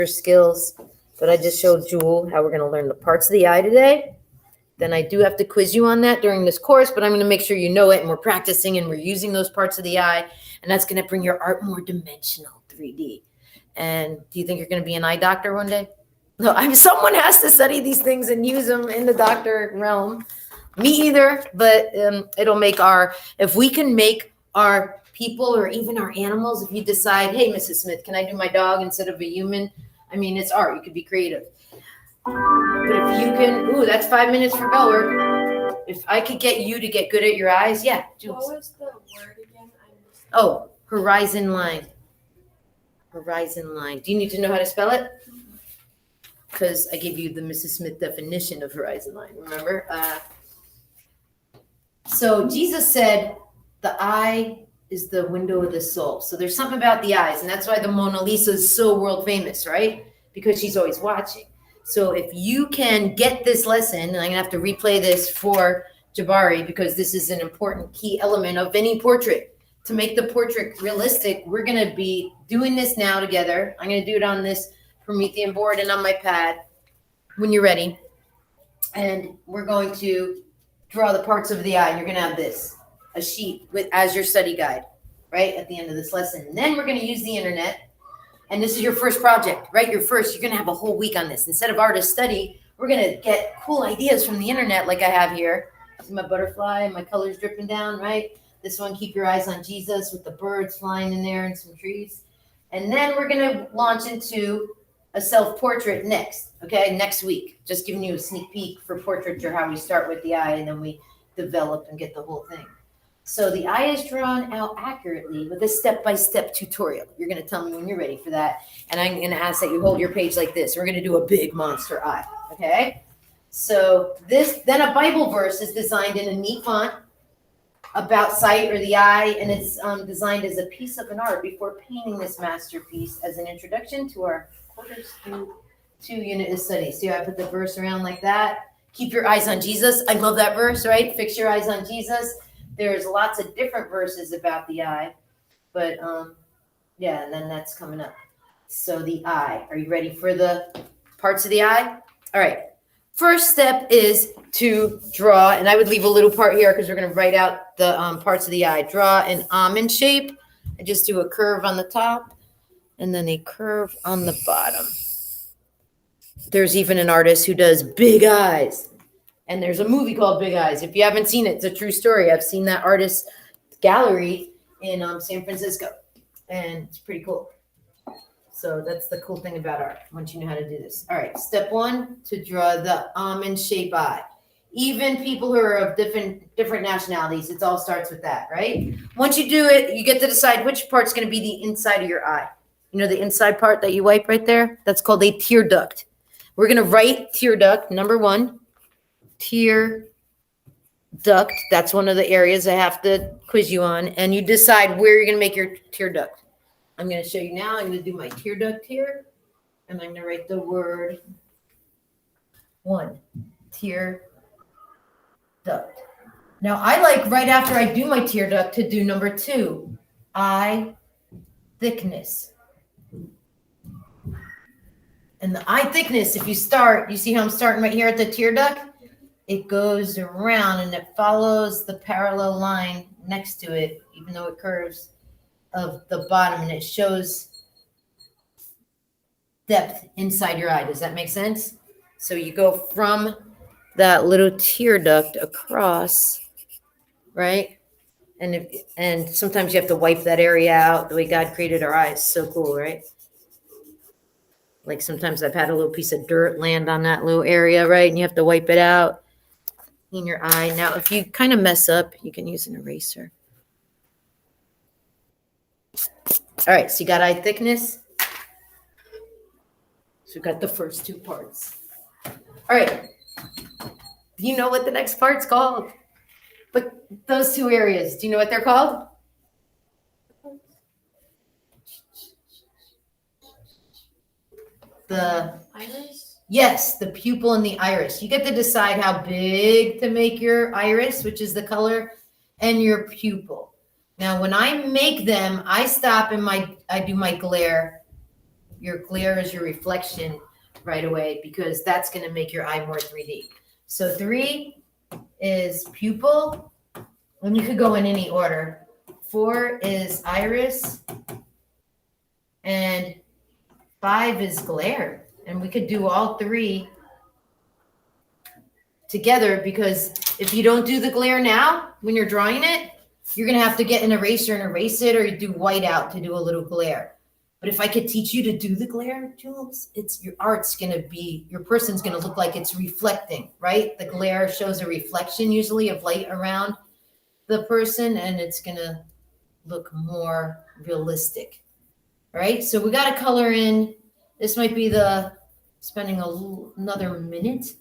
skills, but I just showed Jewel how we're going to learn the parts of the eye today. Then I do have to quiz you on that during this course, but I'm going to make sure you know it and we're practicing and we're using those parts of the eye, and that's going to bring your art more dimensional, 3D. And do you think you're going to be an eye doctor one day? No, someone has to study these things and use them in the doctor realm. Me either, but it'll make if we can make our people or even our animals, if you decide, hey, Mrs. Smith, can I do my dog instead of a human? I mean, it's art. You could be creative. But if you can, that's 5 minutes for bell work. If I could get you to get good at your eyes, yeah. Jules. What was the word again? Horizon line. Horizon line. Do you need to know how to spell it? Because I gave you the Mrs. Smith definition of horizon line, remember? So Jesus said the eye is the window of the soul. So there's something about the eyes, and that's why the Mona Lisa is so world famous, right? Because she's always watching. So if you can get this lesson, and I'm going to have to replay this for Jabari because this is an important key element of any portrait. To make the portrait realistic, we're going to be doing this now together. I'm going to do it on this Promethean board and on my pad when you're ready. And we're going to draw the parts of the eye. You're going to have a sheet as your study guide, right, at the end of this lesson. And then we're going to use the internet. And this is your first project, right? You're going to have a whole week on this. Instead of artist study, we're going to get cool ideas from the internet like I have here. See my butterfly and my colors dripping down, right? This one, keep your eyes on Jesus with the birds flying in there and some trees. And then we're going to launch into a self-portrait next week. Just giving you a sneak peek for portraiture, how we start with the eye and then we develop and get the whole thing. So the eye is drawn out accurately with a step-by-step tutorial. You're going to tell me when you're ready for that. And I'm going to ask that you hold your page like this. We're going to do a big monster eye, okay? So then a Bible verse is designed in a neat font about sight or the eye, and it's designed as a piece of an art before painting this masterpiece as an introduction to our quarters through 2 unit of study. See how I put the verse around like that? Keep your eyes on Jesus. I love that verse, right? Fix your eyes on Jesus. There's lots of different verses about the eye, but and then that's coming up. So the eye, are you ready for the parts of the eye? All right. First step is to draw, and I would leave a little part here because we're going to write out the parts of the eye. Draw an almond shape. I just do a curve on the top and then a curve on the bottom. There's even an artist who does big eyes. And there's a movie called Big Eyes. If you haven't seen it, it's a true story. I've seen that artist gallery in San Francisco, and it's pretty cool. So that's the cool thing about art, once you know how to do this. All right, step 1, to draw the almond shape eye. Even people who are of different nationalities, it all starts with that, right? Once you do it, you get to decide which part's going to be the inside of your eye. You know the inside part that you wipe right there? That's called a tear duct. We're going to write tear duct, number 1. Tear duct. That's one of the areas I have to quiz you on. And you decide where you're going to make your tear duct. I'm going to show you now. I'm going to do my tear duct here. And I'm going to write the word 1. Tear duct. Now, I like right after I do my tear duct to do number 2. Eye thickness. And the eye thickness, if you start, you see how I'm starting right here at the tear duct? It goes around and it follows the parallel line next to it, even though it curves, of the bottom, and it shows depth inside your eye. Does that make sense? So you go from that little tear duct across, right? And sometimes you have to wipe that area out. The way God created our eyes, so cool, right? Like sometimes I've had a little piece of dirt land on that little area, right? And you have to wipe it out. In your eye. Now, if you kind of mess up, you can use an eraser. All right, so you got eye thickness. So we got the first 2 parts. All right. Do you know what the next part's called? But those 2 areas, do you know what they're called? The iris? Yes, the pupil and the iris. You get to decide how big to make your iris, which is the color, and your pupil. Now, when I make them, I stop and I do my glare your glare is your reflection right away, because that's going to make your eye more 3D. So 3 is pupil, and you could go in any order. 4 is iris, and 5 is glare. And we could do all 3 together, because if you don't do the glare now, when you're drawing it, you're going to have to get an eraser and erase it, or you do white out to do a little glare. But if I could teach you to do the glare, Jules, it's your art's going to be, your person's going to look like it's reflecting, right? The glare shows a reflection usually of light around the person, and it's going to look more realistic, right? So we got to color in. This might be spending another minute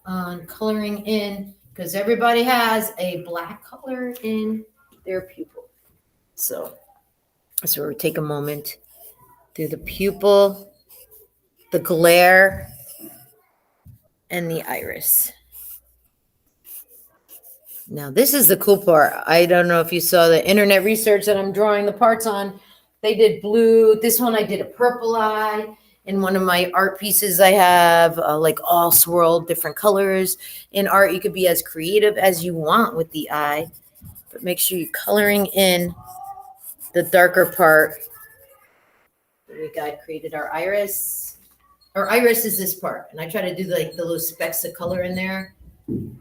on coloring in, because everybody has a black color in their pupil. So we'll take a moment. Do the pupil, the glare, and the iris. Now, this is the cool part. I don't know if you saw the internet research that I'm drawing the parts on. They did blue. This one I did a purple eye. In one of my art pieces, I have like all swirled different colors. In art, you could be as creative as you want with the eye, but make sure you're coloring in the darker part. We got created our iris. Our iris is this part, and I try to do like the little specks of color in there, and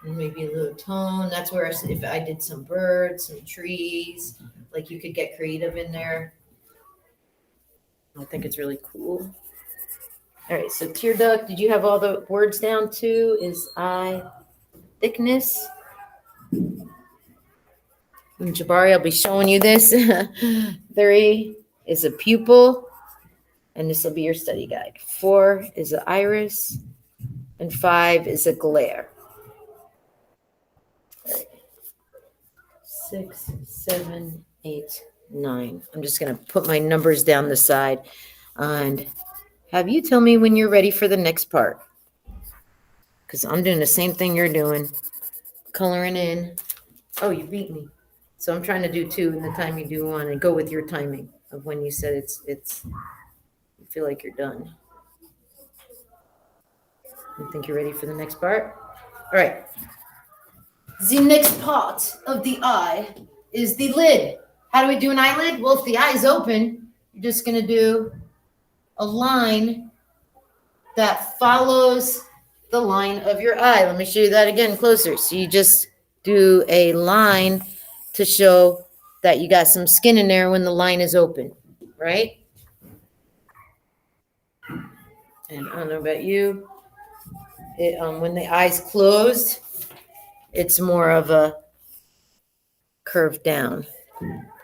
maybe a little tone. That's where if I did some birds, some trees, like you could get creative in there. I think it's really cool. All right, so tear duct. Did you have all the words down too? Is eye thickness. And Jabari, I'll be showing you this. 3 is a pupil, and this will be your study guide. 4 is an iris, and 5 is a glare. 6, 7, 8, 9. I'm just going to put my numbers down the side and have you tell me when you're ready for the next part, because I'm doing the same thing you're doing, coloring in. Oh, you beat me. So I'm trying to do 2 in the time you do 1, and go with your timing of when you said it's you feel like you're done. You think you're ready for the next part? All right. The next part of the eye is the lid. How do we do an eyelid? Well, if the eye is open, you're just going to do a line that follows the line of your eye. Let me show you that again closer. So you just do a line to show that you got some skin in there when the line is open, right? And I don't know about you. When the eye's closed, it's more of a curve down.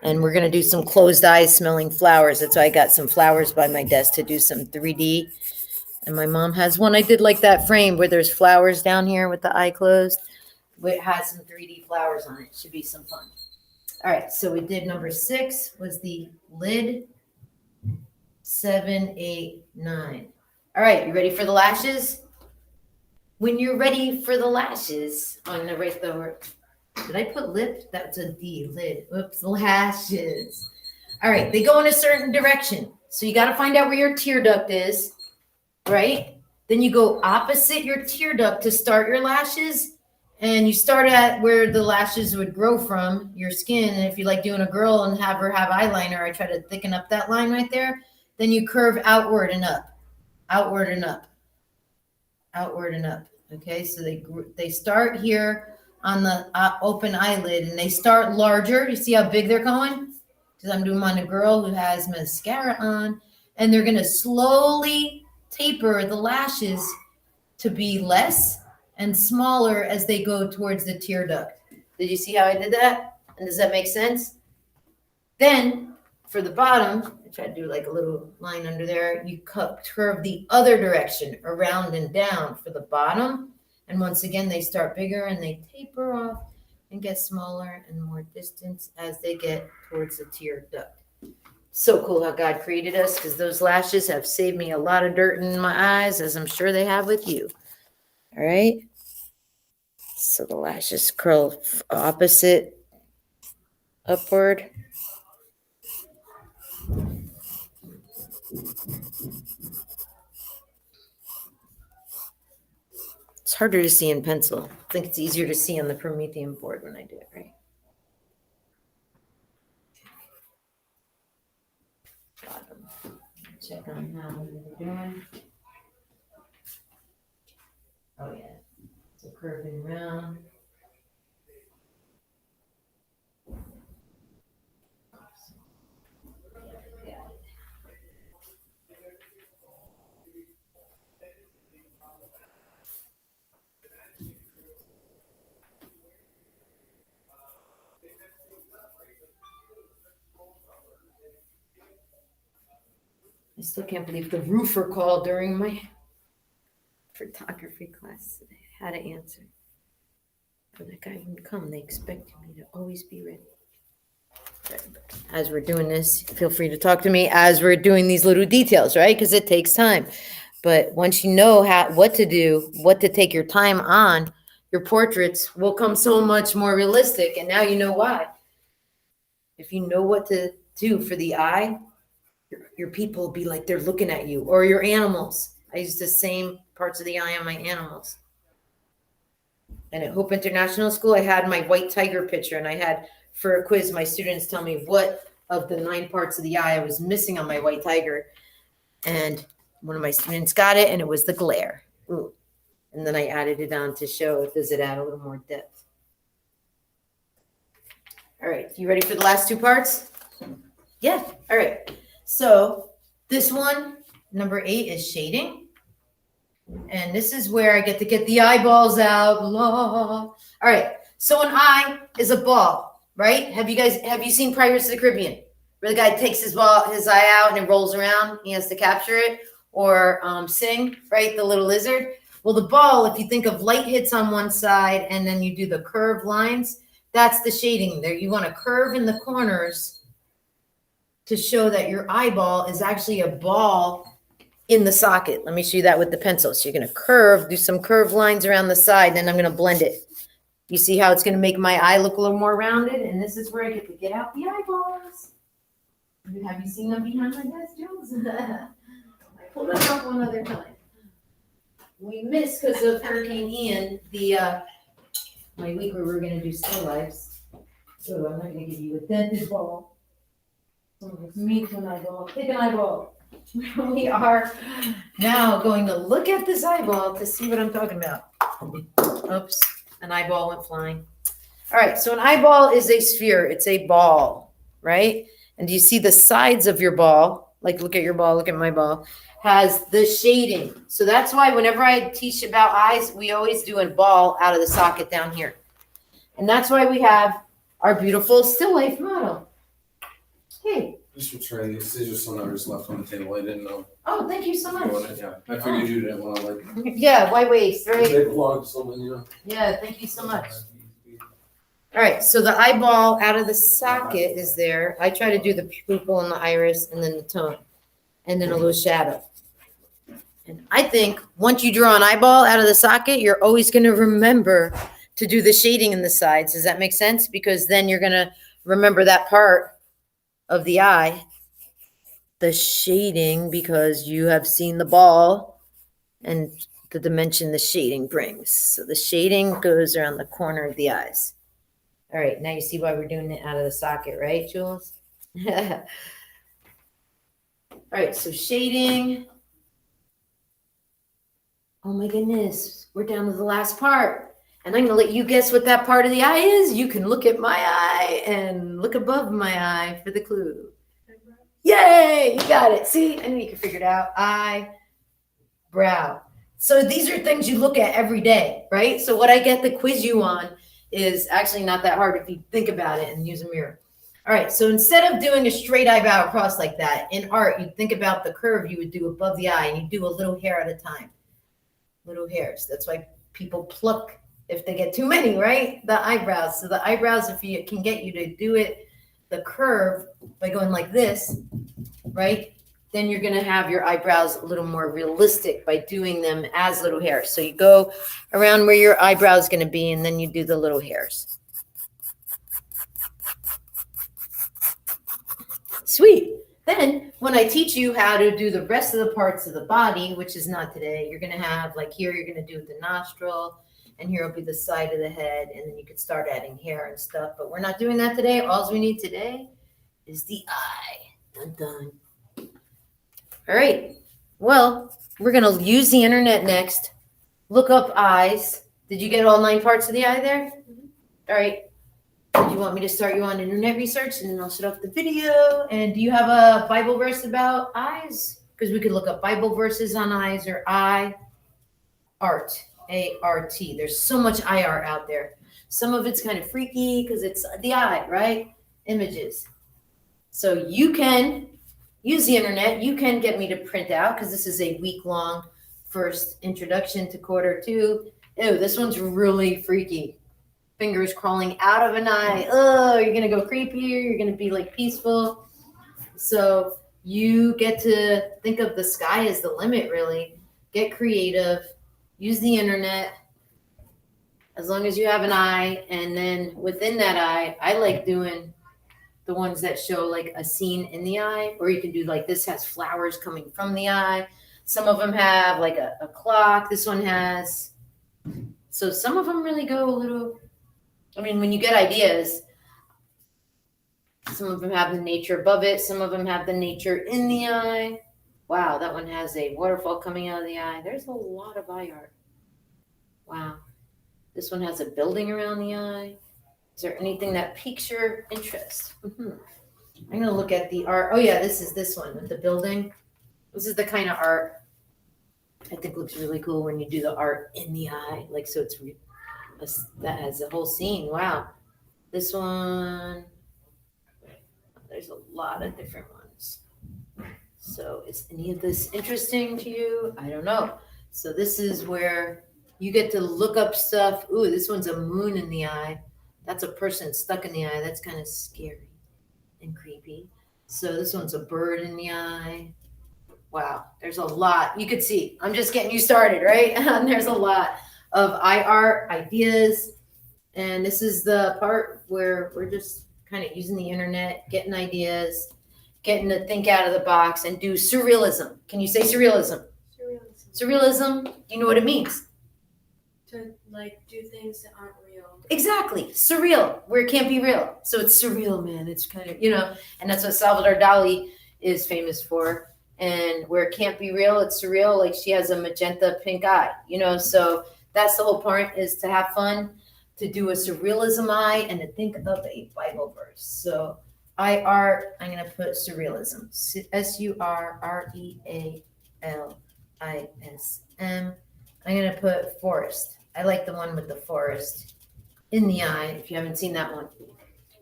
And we're going to do some closed eyes smelling flowers. That's why I got some flowers by my desk to do some 3D. And my mom has one I did like that frame where there's flowers down here with the eye closed. It has some 3D flowers on it. Should be some fun. All right, so we did number 6 was the lid. 7, 8, 9. All right, you ready for the lashes? When you're ready for the lashes, I'm going to write the word. Did I put lip? That's a D, lid. Oops, lashes. All right, they go in a certain direction. So you got to find out where your tear duct is, right? Then you go opposite your tear duct to start your lashes. And you start at where the lashes would grow from, your skin. And if you like doing a girl and have her have eyeliner, I try to thicken up that line right there. Then you curve outward and up, outward and up, outward and up. Okay, so they start here on the open eyelid, and they start larger. You see how big they're going? Because I'm doing on a girl who has mascara on, and they're going to slowly taper the lashes to be less and smaller as they go towards the tear duct. Did you see how I did that? And does that make sense? Then for the bottom, I try to do like a little line under there. You curve the other direction, around and down for the bottom. And once again, they start bigger and they taper off and get smaller and more distance as they get towards the tear duct. So cool how God created us, because those lashes have saved me a lot of dirt in my eyes, as I'm sure they have with you. All right. So the lashes curl opposite upward. It's harder to see in pencil. I think it's easier to see on the Promethean board when I do it, right? Bottom. Check on how they're doing. Oh yeah, so curving round. Yeah. I still can't believe the roofer called during my photography class today. I had to answer. And that guy wouldn't come. They expected me to always be ready. As we're doing this, feel free to talk to me as we're doing these little details, right? Because it takes time. But once you know what to do, what to take your time on, your portraits will come so much more realistic. And now you know why. If you know what to do for the eye, your people will be like they're looking at you, or your animals. I use the same parts of the eye on my animals. And at Hope International School, I had my white tiger picture, and I had, for a quiz, my students tell me what of the 9 parts of the eye I was missing on my white tiger. And one of my students got it, and it was the glare. Ooh. And then I added it on to show, does it add a little more depth? All right, you ready for the last 2 parts? Yeah, all right. So this one, number 8, is shading. And this is where I get to get the eyeballs out. All right, so an eye is a ball, right? Have you seen Pirates of the Caribbean? Where the guy takes his eye out and it rolls around, he has to capture it, or Sing, right? The little lizard. Well, the ball, if you think of light hits on one side and then you do the curved lines, that's the shading there. You want to curve in the corners to show that your eyeball is actually a ball in the socket. Let me show you that with the pencil. So you're going to do some curved lines around the side, then I'm going to blend it. You see how it's going to make my eye look a little more rounded? And this is where I get to get out the eyeballs. Have you seen them behind my desk, Jules? I pulled them up one other time. We missed because of Hurricane Ian, my week where we were going to do still lifes. So I'm not going to give you a dented ball. It's me to an eyeball. Take an eyeball. We are now going to look at this eyeball to see what I'm talking about. Oops, an eyeball went flying. All right, so an eyeball is a sphere. It's a ball, right? And do you see the sides of your ball? Like, look at your ball, look at my ball. Has the shading. So that's why whenever I teach about eyes, we always do a ball out of the socket down here. And that's why we have our beautiful still life model. Hey. Just returning these scissors, so I just left on the table. I didn't know. Oh, thank you so much. Yeah, I figured you didn't want to like. Yeah, why waste, right? They belong to someone, you know. Yeah, thank you so much. All right, so the eyeball out of the socket is there. I try to do the pupil and the iris and then the tone and then a little shadow. And I think once you draw an eyeball out of the socket, you're always going to remember to do the shading in the sides. Does that make sense? Because then you're going to remember that part of the eye, the shading, because you have seen the ball and the dimension the shading brings. So the shading goes around the corner of the eyes. All right, now you see why we're doing it out of the socket, right, Jules? All right, so shading. Oh my goodness, we're down to the last part. And I'm going to let you guess what that part of the eye is. You can look at my eye and look above my eye for the clue. Yay, you got it. See, I knew you could figure it out. Eyebrow. So these are things you look at every day, right? So what I get to quiz you on is actually not that hard if you think about it and use a mirror. All right, so instead of doing a straight eyebrow across like that, in art, you think about the curve you would do above the eye, and you do a little hair at a time. Little hairs. That's why people pluck if they get too many, right? The eyebrows. So the eyebrows, if you can get you to do it, the curve by going like this, right? Then you're going to have your eyebrows a little more realistic by doing them as little hairs. So you go around where your eyebrow is going to be, and then you do the little hairs. Sweet. Then when I teach you how to do the rest of the parts of the body, which is not today, you're going to have like here, you're going to do the nostril, and here will be the side of the head. And then you could start adding hair and stuff, but we're not doing that today. All we need today is the eye. Dun, dun. All right. Well, we're going to use the internet next. Look up eyes. Did you get all 9 parts of the eye there? All right. Do you want me to start you on internet research and then I'll shut off the video? And do you have a Bible verse about eyes? Because we could look up Bible verses on eyes or eye art, A-R-T. There's so much eye art out there. Some of it's kind of freaky because it's the eye, right? Images. So you can use the internet. You can get me to print out because this is a week-long first introduction to quarter 2. Ew, this one's really freaky. Fingers crawling out of an eye. Oh, you're gonna go creepy, or you're gonna be like peaceful. So you get to think of the sky as the limit, really. Get creative, use the internet, as long as you have an eye. And then within that eye, I like doing the ones that show like a scene in the eye, or you can do like this has flowers coming from the eye. Some of them have like a clock. This one has, so some of them really go a little, I mean, when you get ideas, some of them have the nature above it. Some of them have the nature in the eye. Wow, that one has a waterfall coming out of the eye. There's a lot of eye art. Wow. This one has a building around the eye. Is there anything that piques your interest? I'm going to look at the art. Oh, yeah, this is this one with the building. This is the kind of art I think looks really cool when you do the art in the eye. Like, so it's that has a whole scene. Wow. This one, there's a lot of different ones. So is any of this interesting to you? I don't know. So this is where you get to look up stuff. Ooh, this one's a moon in the eye. That's a person stuck in the eye. That's kind of scary and creepy. So this one's a bird in the eye. Wow, there's a lot. You could see, I'm just getting you started, right? And there's a lot of eye art ideas. And this is the part where we're just kind of using the internet, getting ideas, getting to think out of the box and do surrealism. Can you say surrealism? Surrealism. Surrealism, do you know what it means? To like do things that aren't real. Exactly. Surreal, where it can't be real. So it's surreal, man. It's kind of, and that's what Salvador Dali is famous for. And where it can't be real, it's surreal. Like she has a magenta pink eye, so that's the whole point, is to have fun, to do a surrealism eye, and to think of a Bible verse. So eye art, I'm going to put surrealism, S-U-R-R-E-A-L-I-S-M. I'm going to put forest. I like the one with the forest in the eye, if you haven't seen that one.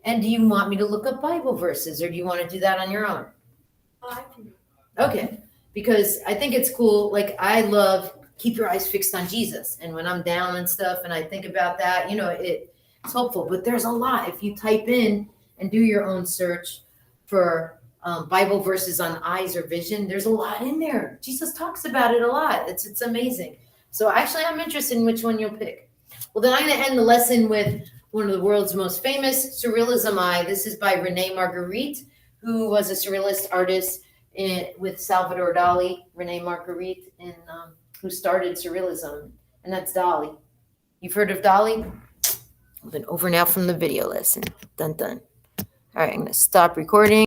And do you want me to look up Bible verses, or do you want to do that on your own? Oh, I can. Okay, because I think it's cool. Like, I love keep your eyes fixed on Jesus. And when I'm down and stuff and I think about that, it's helpful. But there's a lot. If you type in and do your own search for Bible verses on eyes or vision, there's a lot in there. Jesus talks about it a lot. It's amazing. So actually, I'm interested in which one you'll pick. Well, then I'm going to end the lesson with one of the world's most famous surrealism eye. This is by Renee Marguerite, who was a surrealist artist with Salvador Dali. Renee Marguerite, who started surrealism, and that's Dali. You've heard of Dali? I've been over now from the video lesson. Dun dun. All right, I'm going to stop recording.